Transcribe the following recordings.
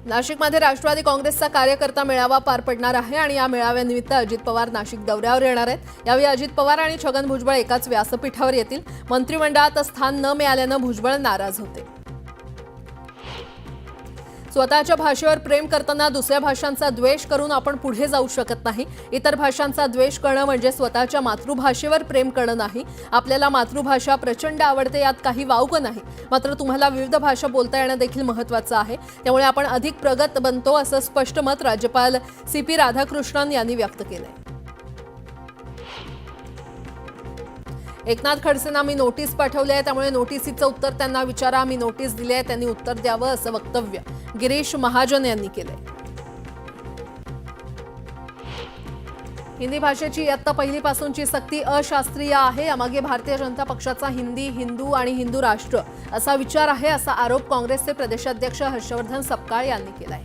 नाशिकमध्ये राष्ट्रवादी काँग्रेसचा कार्यकर्ता मेळावा पार पडणार आहे आणि या मेळाव्यानिमित्त अजित पवार नाशिक दौऱ्यावर येणार आहेत। यावेळी अजित पवार आणि छगन भुजबळ एकाच व्यासपीठावर येतील। मंत्रिमंडळात स्थान न मिळाल्याने भुजबळ नाराज होते। स्वतःच्या भाषेवर प्रेम करताना दुसऱ्या भाषांचा द्वेष करून आपण पुढे जाऊ शकत नाही। इतर भाषांचा द्वेष करणं म्हणजे स्वतःच्या मातृभाषेवर प्रेम करणं नाही। आपल्याला मातृभाषा प्रचंड आवडते, यात काही वावगं नाही। मात्र तुम्हाला विविध भाषा बोलता येणं देखील महत्त्वाचं आहे। त्यामुळे आपण अधिक प्रगत बनतो, असं स्पष्ट मत राज्यपाल CP राधाकृष्णन यांनी व्यक्त केलंय। एकनाथ खडसेंना मी नोटीस पाठवली आहे, त्यामुळे नोटीसीचं उत्तर त्यांना विचारा। मी नोटीस दिली आहे, त्यांनी उत्तर द्यावं, असं वक्तव्य गिरीश महाजन यांनी केलंय। हिंदी भाषेची इयत्ता पहिलीपासूनची सक्ती अशास्त्रीय आहे। यामागे भारतीय जनता पक्षाचा हिंदी, हिंदू आणि हिंदू राष्ट्र असा विचार आहे, असा आरोप काँग्रेसचे प्रदेशाध्यक्ष हर्षवर्धन सपकाळ यांनी केलाय।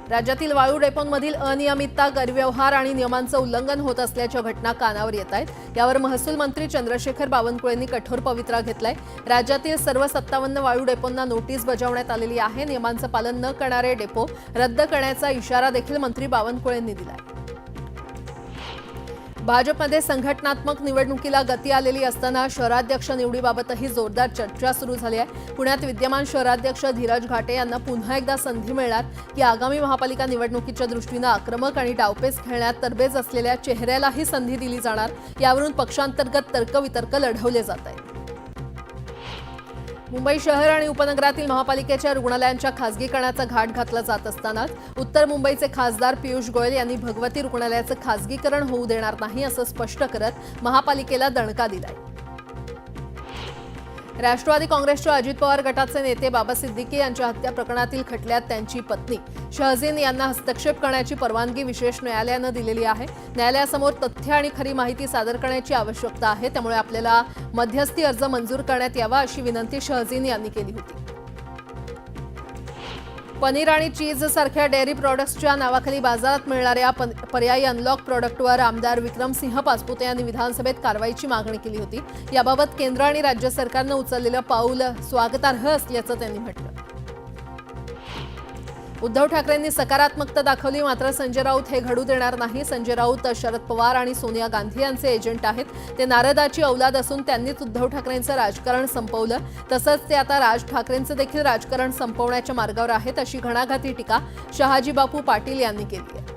राज्यातील वाळू डेपोंमधील अनियमितता, गैरव्यवहार आणि नियमांचं उल्लंघन होत असल्याच्या घटना कानावर येत आहेत। यावर महसूल मंत्री चंद्रशेखर बावनकुळेंनी कठोर पवित्रा घेतलाय। राज्यातील सर्व 57 वाळू डेपोंना नोटीस बजावण्यात आलेली आहे। नियमांचं पालन न करणारे डेपो रद्द करण्याचा इशारा देखील मंत्री बावनकुळेंनी दिलाय। भाजपमध्ये संघटनात्मक निवडणुकीला गती आलेली असताना शहराध्यक्ष निवडीबाबतही जोरदार चर्चा सुरू झाली आहे। पुण्यात विद्यमान शहराध्यक्ष धीरज घाटे यांना पुन्हा एकदा संधी मिळणार की आगामी महापालिका निवडणुकीच्या दृष्टीने आक्रमक आणि डावपेच खेळण्यात तरबेज असलेल्या चेहऱ्यालाही संधी दिली जाणार, यावरून पक्षांतर्गत तर्कवितर्क लढवले जात आहेत। मुंबई शहर आणि उपनगरातील महापालिकेच्या रुग्णालयांच्या खासगीकरणाचा घाट घातला जात असतानाच उत्तर मुंबईचे खासदार पियुष गोयल यांनी भगवती रुग्णालयाचं खासगीकरण होऊ देणार नाही, असं स्पष्ट करत महापालिकेला दणका दिलाय। राष्ट्रवादी काँग्रेसच्या अजित पवार गटाचे नेते बाबा सिद्दीकी यांच्या हत्या प्रकरणातील खटल्यात त्यांची पत्नी शहजीन यांना हस्तक्षेप करण्याची परवानगी विशेष न्यायालयानं दिलेली आहे। न्यायालयासमोर तथ्य आणि खरी माहिती सादर करण्याची आवश्यकता आहे, त्यामुळे आपल्याला मध्यस्थी अर्ज मंजूर करण्यात यावा, अशी विनंती शहजीन यांनी केली होती। पनीर आणि चीज सारख्या डेअरी प्रॉडक्ट्सच्या नावाखाली बाजारात मिळणाऱ्या पर्यायी अनलॉक प्रॉडक्टवर आमदार विक्रमसिंह पाचपुते यांनी विधानसभेत कारवाईची मागणी केली होती। याबाबत केंद्र आणि राज्य सरकारनं उचललेलं पाऊल स्वागतार्ह असल्याचं त्यांनी म्हटलं। उद्धव ठाकरेंनी सकारात्मकता दाखवली, मात्र संजय राऊत हे घडू देणार नाही। संजय राऊत शरद पवार आणि सोनिया गांधी यांचे एजंट आहेत। ते नारदाची औलाद असून त्यांनीच उद्धव ठाकरेंचं राजकारण संपवलं, तसंच ते आता राज ठाकरेंचं देखील राजकारण संपवण्याच्या मार्गावर आहेत, अशी घणाघाती टीका शहाजी बापू पाटील यांनी केली आहे।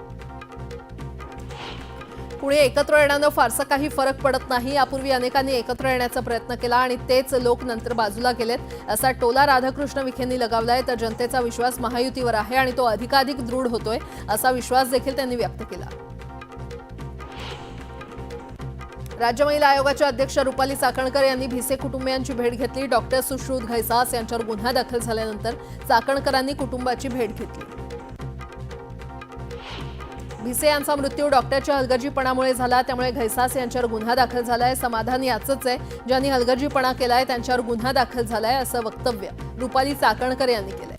पुणे एकत्र येण्यानं फारसा काही फरक पडत नाही। यापूर्वी अनेकांनी एकत्र येण्याचा प्रयत्न केला आणि तेच लोक नंतर बाजूला गेलेत, असा टोला राधाकृष्ण विखेंनी लगावलाय। तर जनतेचा विश्वास महायुतीवर आहे आणि तो अधिकाधिक दृढ होतोय, असा विश्वास देखील त्यांनी व्यक्त केला। राज्य महिला आयोगाच्या अध्यक्ष रुपाली चाकणकर यांनी भिसे कुटुंबियांची भेट घेतली। डॉक्टर सुश्रुत घैसास यांच्यावर गुन्हा दाखल झाल्यानंतर चाकणकरांनी कुटुंबाची भेट घेतली। भिसे यांचा मृत्यू डॉक्टरच्या हलगर्जीपणामुळे झाला, त्यामुळे घैसास यांच्यावर गुन्हा दाखल झालाय। समाधान याचंच आहे, ज्यांनी हलगर्जीपणा केलाय त्यांच्यावर गुन्हा दाखल झालाय, असं वक्तव्य रुपाली चाकणकर यांनी केलंय।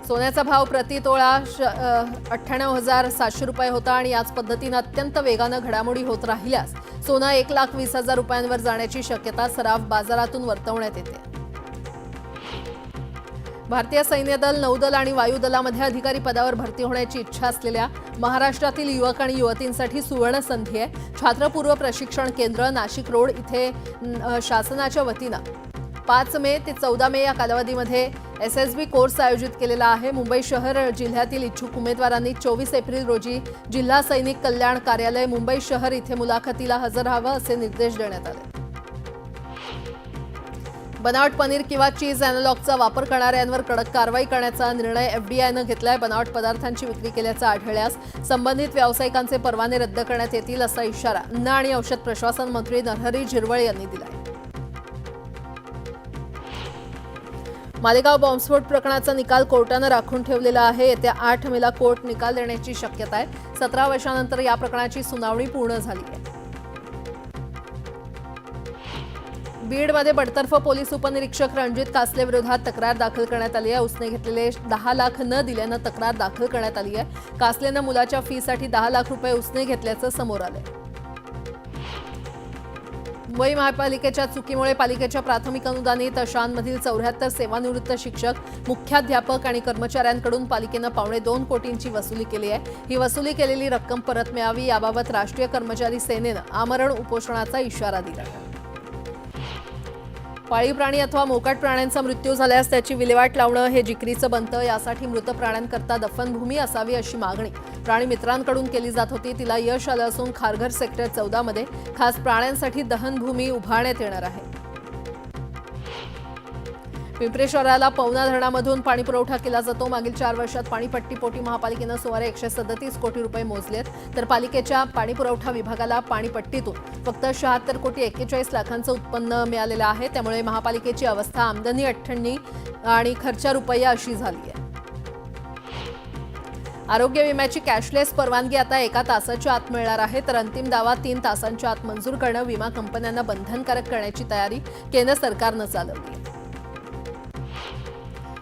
सोन्याचा भाव प्रति तोळा 98,700 रुपये होता आणि याच पद्धतीनं अत्यंत वेगानं घडामोडी होत राहिल्यास सोनं 1,20,000 रुपयांवर जाण्याची शक्यता सराफ बाजारातून वर्तवण्यात येते। भारतीय सैन्य दल, नौदल आणि वायुदलामध्ये अधिकारी पदावर भरती होण्याची इच्छा असलेल्या महाराष्ट्रातील युवक आणि युवतींसाठी सुवर्ण संधी आहे। छात्रपूर्व प्रशिक्षण केंद्र नाशिक रोड इथे शासनाच्या वतीनं 5 मे ते 14 मे या कालावधीमध्ये SSB कोर्स आयोजित केलेला आहे। मुंबई शहर जिल्ह्यातील इच्छुक उमेदवारांनी 24 एप्रिल रोजी जिल्हा सैनिक कल्याण कार्यालय मुंबई शहर इथे मुलाखतीला हजर राहावं, असे निर्देश देण्यात आले। बनावट पनीर किंवा चीज अॅनालॉगचा वापर करणाऱ्यांवर कडक कारवाई करण्याचा निर्णय FDIनं घेतलाय। बनावट पदार्थांची विक्री केल्याचं आढळल्यास संबंधित व्यावसायिकांचे परवाने रद्द करण्यात येतील, असा इशारा अन्न आणि औषध प्रशासन मंत्री नरहरी झिरवळ यांनी दिलाय। मालेगाव बॉम्बस्फोट प्रकरणाचा निकाल कोर्टानं राखून ठेवलेला आहे। येत्या 8 मेला कोर्ट निकाल देण्याची शक्यता आहे। 17 वर्षांनंतर या प्रकरणाची सुनावणी पूर्ण झाली आहे। बीडमध्ये बडतर्फ पोलीस उपनिरीक्षक रणजित कासले विरोधात तक्रार दाखल करण्यात आली आहे। उसने घेतलेले 10 लाख न दिल्यानं तक्रार दाखल करण्यात आली आहे। कासलेनं मुलाच्या फीसाठी 10 लाख रुपये उसने घेतल्याचं समोर आलंय। मुंबई महापालिकेच्या चुकीमुळे पालिकेच्या प्राथमिक अनुदानित शाळांमधील 74 सेवानिवृत्त शिक्षक, मुख्याध्यापक आणि कर्मचाऱ्यांकडून पालिकेनं 2.25 कोटींची वसुली केली आहे. ही वसुली केलेली रक्कम परत मिळावी याबाबत राष्ट्रीय कर्मचारी सेनेनं आमरण उपोषणाचा इशारा दिला आहे. पाळीव प्राणी अथवा मोकाट प्राण्यांचा मृत्यू झाल्यास त्याची विल्हेवाट लावणं हे जिकिरीचं बनतं. यासाठी मृत प्राण्यांकरता दफनभूमी असावी अशी मागणी प्राणी मित्रांकडून केली जात होती. तिला यश आलं असून खारघर सेक्टर 14 मध्ये खास प्राण्यांसाठी दहनभूमी उभारण्यात येणार आहे. पिंपरी शहराला पवना धरणामधून पाणी पुरवठा केला जातो. मागील 4 वर्षात पाणीपट्टीपोटी महापालिकेनं सुमारे 137 कोटी रुपये मोजलेत, तर पालिकेच्या पाणीपुरवठा विभागाला पाणीपट्टीतून फक्त 76 कोटी 41 लाखांचं उत्पन्न मिळालेलं आहे. त्यामुळे महापालिकेची अवस्था आमदनी 98 आणि खर्च रुपया अशी झाली आहे. आरोग्य विम्याची कॅशलेस परवानगी आता 1 तासाच्या आत मिळणार आहे, तर अंतिम दावा 3 तासांच्या आत मंजूर करणं विमा कंपन्यांना बंधनकारक करण्याची तयारी केंद्र सरकारनं चालवली आहे.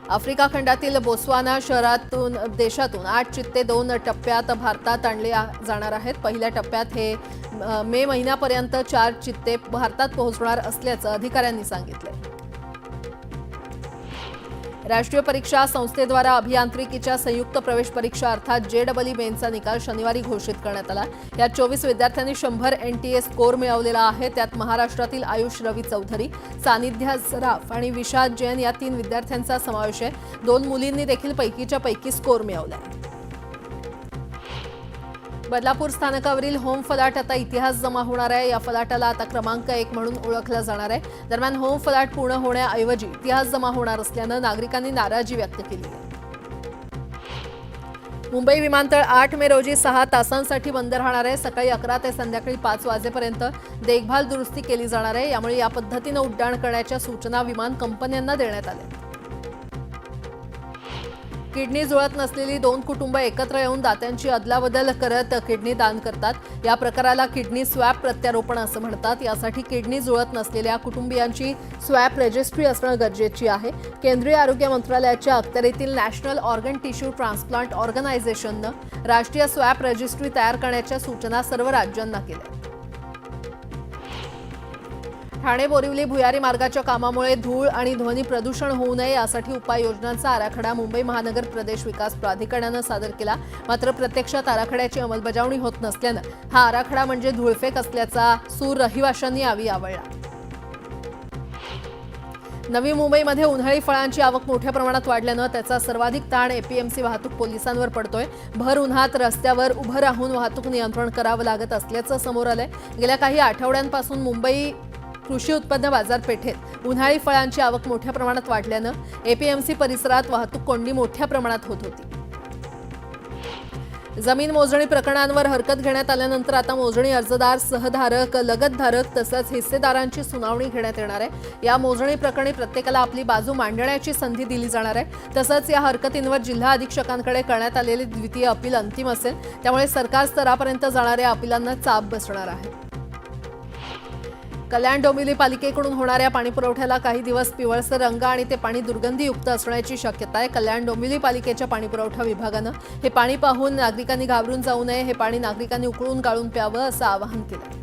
आफ्रिका खंडातील बोत्सवाना शहरातून देशातून 8 चित्ते 2 टप्प्यात भारतात आणले जाणार आहेत. पहिल्या टप्प्यात हे मे महिन्यापर्यंत 4 चित्ते भारतात पोहोचणार असल्याचं अधिकाऱ्यांनी सांगितलं. राष्ट्रीय परीक्षा संस्थेद्वारा अभियांत्रिकीच्या संयुक्त प्रवेश परीक्षा अर्थात JEE मेनचा निकाल शनिवारी घोषित करण्यात आला. यात 24 विद्यार्थ्यांनी 100 NTA स्कोर मिळवलेला आहे. त्यात महाराष्ट्रातील आयुष रवी चौधरी, सानिध्या सराफ आणि विशाद जैन या 3 विद्यार्थ्यांचा समावेश आहे. 2 मुलींनी देखील पैकीच्या पैकी स्कोर मिळवला आहे. बदलापूर स्थानकावरील होम फलाट आता इतिहास जमा होणार आहे. या फलाटाला आता क्रमांक 1 म्हणून ओळखलं जाणार आहे. दरम्यान होम फलाट पूर्ण होण्याऐवजी इतिहास जमा होणार असल्यानं नागरिकांनी नाराजी व्यक्त केली आहे. मुंबई विमानतळ 8 मे रोजी 6 तासांसाठी बंद राहणार आहे. सकाळी 11 ते संध्याकाळी 5 वाजेपर्यंत देखभाल दुरुस्ती केली जाणार आहे. यामुळे या पद्धतीनं उड्डाण करण्याच्या सूचना विमान कंपन्यांना देण्यात आल्या. किडनी जुळत नसलेली 2 कुटुंब एकत्र येऊन दात्यांची अदलाबदल करत किडनी दान करतात. या प्रकाराला किडनी स्वॅप प्रत्यारोपण असं म्हणतात. यासाठी किडनी जुळत नसलेल्या कुटुंबियांची स्वॅप रजिस्ट्री असणं गरजेची आहे. केंद्रीय आरोग्य मंत्रालयाच्या अखत्यारीतील नॅशनल ऑर्गन टिश्यू ट्रान्सप्लांट ऑर्गनायझेशननं राष्ट्रीय स्वॅप रजिस्ट्री तयार करण्याच्या सूचना सर्व राज्यांना केल्या. ठाणे बोरिवली भुयारी मार्गाच्या कामामुळे धूळ आणि ध्वनी प्रदूषण होऊ नये यासाठी उपाययोजनांचा आराखडा मुंबई महानगर प्रदेश विकास प्राधिकरणानं सादर केला. मात्र प्रत्यक्षात आराखड्याची अंमलबजावणी होत नसल्यानं हा आराखडा म्हणजे धूळफेक असल्याचा सूर रहिवाशांनी यावेळी आवळला. नवी मुंबईमध्ये उन्हाळी फळांची आवक मोठ्या प्रमाणात वाढल्यानं त्याचा सर्वाधिक ताण APMC वाहतूक पोलिसांवर पडतोय. भर उन्हात रस्त्यावर उभं राहून वाहतूक नियंत्रण करावं लागत असल्याचं समोर आलंय. गेल्या काही आठवड्यांपासून मुंबई कृषी उत्पन्न बाजारपेठेत उन्हाळी फळांची आवक मोठ्या प्रमाणात वाढल्यानं APMC परिसरात वाहतूक कोंडी मोठ्या प्रमाणात होत होती. जमीन मोजणी प्रकरणांवर हरकत घेण्यात आल्यानंतर आता मोजणी अर्जदार, सहधारक, लगतधारक तसंच हिस्सेदारांची सुनावणी घेण्यात येणार आहे. या मोजणी प्रकरणी प्रत्येकाला आपली बाजू मांडण्याची संधी दिली जाणार आहे. तसंच या हरकतींवर जिल्हा अधीक्षकांकडे करण्यात आलेले द्वितीय अपील अंतिम असेल. त्यामुळे सरकार स्तरापर्यंत जाणाऱ्या अपिलांना चाप बसणार आहे. कल्याण डोंबिवली पालिकेकडून होणाऱ्या पाणीपुरवठ्याला काही दिवस पिवळसर रंग आणि ते पाणी दुर्गंधीयुक्त असण्याची शक्यता आहे. कल्याण डोंबिवली पालिकेच्या पाणीपुरवठा विभागानं हे पाणी पाहून नागरिकांनी घाबरून जाऊ नये, हे पाणी नागरिकांनी उकळून गाळून प्यावं असं आवाहन केलं.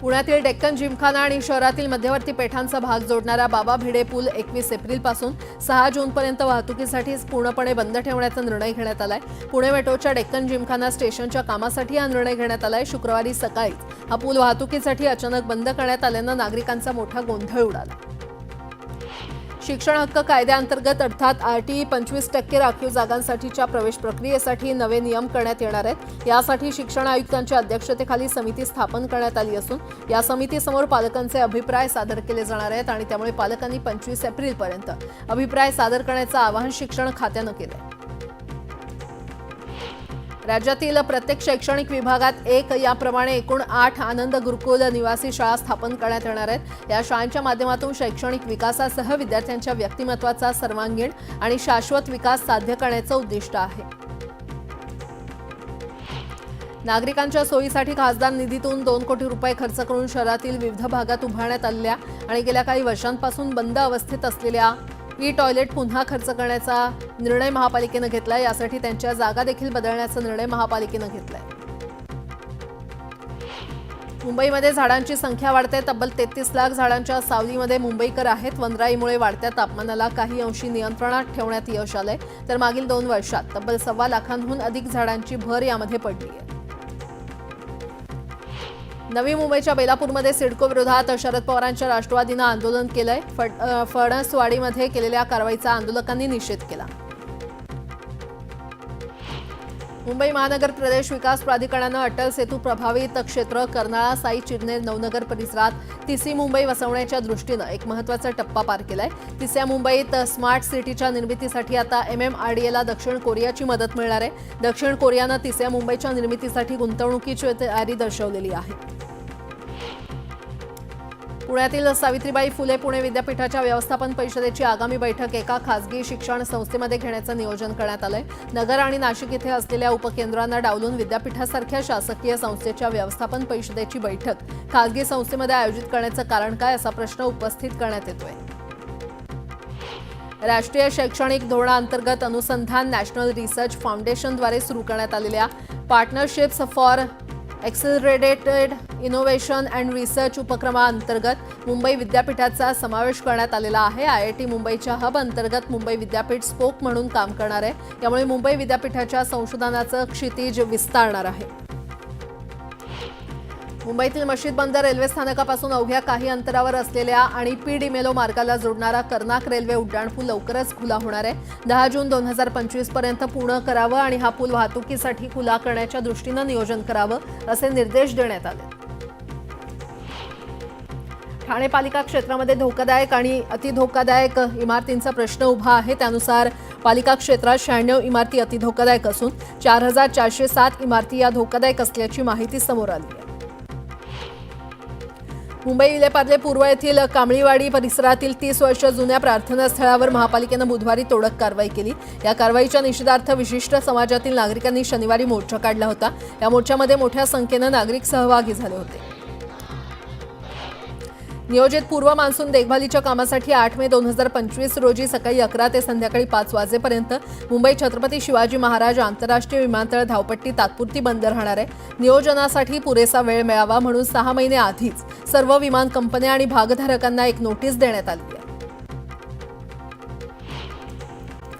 पुण्यातील डेक्कन जिमखाना आणि शहरातील मध्यवर्ती पेठांचा भाग जोडणारा बाबा भिडे पूल 21 एप्रिलपासून 6 जूनपर्यंत वाहतुकीसाठी पूर्णपणे बंद ठेवण्याचा निर्णय घेण्यात आलाय. पुणे मेट्रोच्या डेक्कन जिमखाना स्टेशनच्या कामासाठी हा निर्णय घेण्यात आलाय. शुक्रवारी सकाळी हा पूल वाहतुकीसाठी अचानक बंद करण्यात आल्यानं नागरिकांचा मोठा गोंधळ उडाला. शिक्षण हक्क कायद्याअंतर्गत अर्थात RTE 25% राखीव जागांसाठीच्या प्रवेश प्रक्रियेसाठी नवे नियम करण्यात येणार आहेत. यासाठी शिक्षण आयुक्तांच्या अध्यक्षतेखाली समिती स्थापन करण्यात आली असून या समितीसमोर पालकांचे अभिप्राय सादर केले जाणार आहेत आणि त्यामुळे पालकांनी 25 एप्रिलपर्यंत अभिप्राय सादर करण्याचं आवाहन शिक्षण खात्यानं केलंय. राज्यातील प्रत्येक शैक्षणिक विभागात एक याप्रमाणे एकूण 8 आनंद गुरुकुल निवासी शाळा स्थापन करण्यात येणार आहेत. या शाळांच्या माध्यमातून शैक्षणिक विकासासह विद्यार्थ्यांच्या व्यक्तिमत्वाचा सर्वांगीण आणि शाश्वत विकास साध्य करण्याचं उद्दिष्ट आहे. नागरिकांच्या सोयीसाठी खासदार निधीतून 2 कोटी रुपये खर्च करून शहरातील विविध भागात उभारण्यात आलेल्या आणि गेल्या काही वर्षांपासून बंद अवस्थेत असलेल्या टॉयलेट पुन्हा खर्च करण्याचा निर्णय महापालिकेनं घेतलाय. यासाठी त्यांच्या जागा देखील बदलण्याचा निर्णय महापालिकेनं घेतलाय. मुंबईमध्ये झाडांची संख्या वाढते. तब्बल 33 लाख झाडांच्या सावलीमध्ये मुंबईकर आहेत. वनराईमुळे वाढत्या तापमानाला काही अंशी नियंत्रणात ठेवण्यात यश आलंय, तर मागील 2 वर्षात तब्बल 1.25 लाखांहून अधिक झाडांची भर यामध्ये पडली आहे. नवी मुंबईच्या बेलापूरमध्ये सिडको विरोधात शरद पवारांच्या राष्ट्रवादीनं आंदोलन केलंय. फणसवाडीमध्ये केलेल्या कारवाईचा आंदोलकांनी निषेध केला. मुंबई महानगर प्रदेश विकास प्राधिकरणानं अटल सेतू प्रभावित क्षेत्र कर्नाळा, साई चिरनेर, नवनगर परिसरात तिसरी मुंबई वसवण्याच्या दृष्टीनं एक महत्त्वाचा टप्पा पार केलाय. तिसऱ्या मुंबईत स्मार्ट सिटीच्या निर्मितीसाठी आता MMRDAला दक्षिण कोरियाची मदत मिळणार आहे. दक्षिण कोरियानं तिसऱ्या मुंबईच्या निर्मितीसाठी गुंतवणुकीची तयारी दर्शवलेली आहे. पुण्यातील सावित्रीबाई फुले पुणे विद्यापीठाच्या व्यवस्थापन परिषदेची आगामी बैठक एका खासगी शिक्षण संस्थेमध्ये घेण्याचं नियोजन करण्यात आलंय. नगर आणि नाशिक इथे असलेल्या उपकेंद्रांना डावलून विद्यापीठासारख्या शासकीय संस्थेच्या व्यवस्थापन परिषदेची बैठक खासगी संस्थेमध्ये आयोजित करण्याचं कारण काय, असा प्रश्न उपस्थित करण्यात येतोय. राष्ट्रीय शैक्षणिक धोरणाअंतर्गत अनुसंधान नॅशनल रिसर्च फाउंडेशनद्वारे सुरू करण्यात आलेल्या partnerships for accelerated innovation and research उपक्रमाअंतर्गत मुंबई विद्यापीठाचा समावेश करण्यात आलेला आहे. IIT मुंबईच्या हब अंतर्गत मुंबई विद्यापीठ स्पोक म्हणून काम करणार आहे. यामुळे मुंबई विद्यापीठाच्या संशोधनाचं क्षितिज विस्तारणार आहे. मुंबईतील मशीद बंदर रेल्वे स्थानकापासून अवघ्या काही अंतरावर असलेल्या आणि PDMELO मार्गाला जोडणारा कर्नाक रेल्वे उड्डाणपूल लवकरच खुला होणार आहे. 10 जून 2025 पर्यंत पूर्ण करावं आणि हा पूल वाहतुकीसाठी खुला करण्याच्या दृष्टीनं नियोजन करावं, असे निर्देश देण्यात आले. ठाणे पालिका क्षेत्रामध्ये धोकादायक आणि अतिधोकादायक इमारतींचा प्रश्न उभा आहे. त्यानुसार पालिका क्षेत्रात 96 इमारती अतिधोकादायक असून 4407 इमारती या धोकादायक असल्याची माहिती समोर आली आहे. मुंबई विलेपार्ले पूर्व येथील कांबळीवाडी परिसरातील 30 वर्ष जुन्या प्रार्थना स्थळावर महापालिकेनं बुधवारी तोडक कारवाई केली. या कारवाईच्या निषेधार्थ विशिष्ट समाजातील नागरिकांनी शनिवारी मोर्चा काढला होता. या मोर्चामध्ये मोठ्या संख्येनं नागरिक सहभागी झाले होते. नियोजित पूर्व मान्सून देखभालीच्या कामासाठी 8 मे 2025 रोजी सकाळी 11 ते संध्याकाळी 5 वाजेपर्यंत मुंबई छत्रपती शिवाजी महाराज आंतरराष्ट्रीय विमानतळ धावपट्टी तात्पुरती बंद राहणार आहे. नियोजनासाठी पुरेसा वेळ मिळावा म्हणून 6 महिने आधीच सर्व विमान कंपन्या आणि भागधारकांना एक नोटीस देण्यात आली आहे.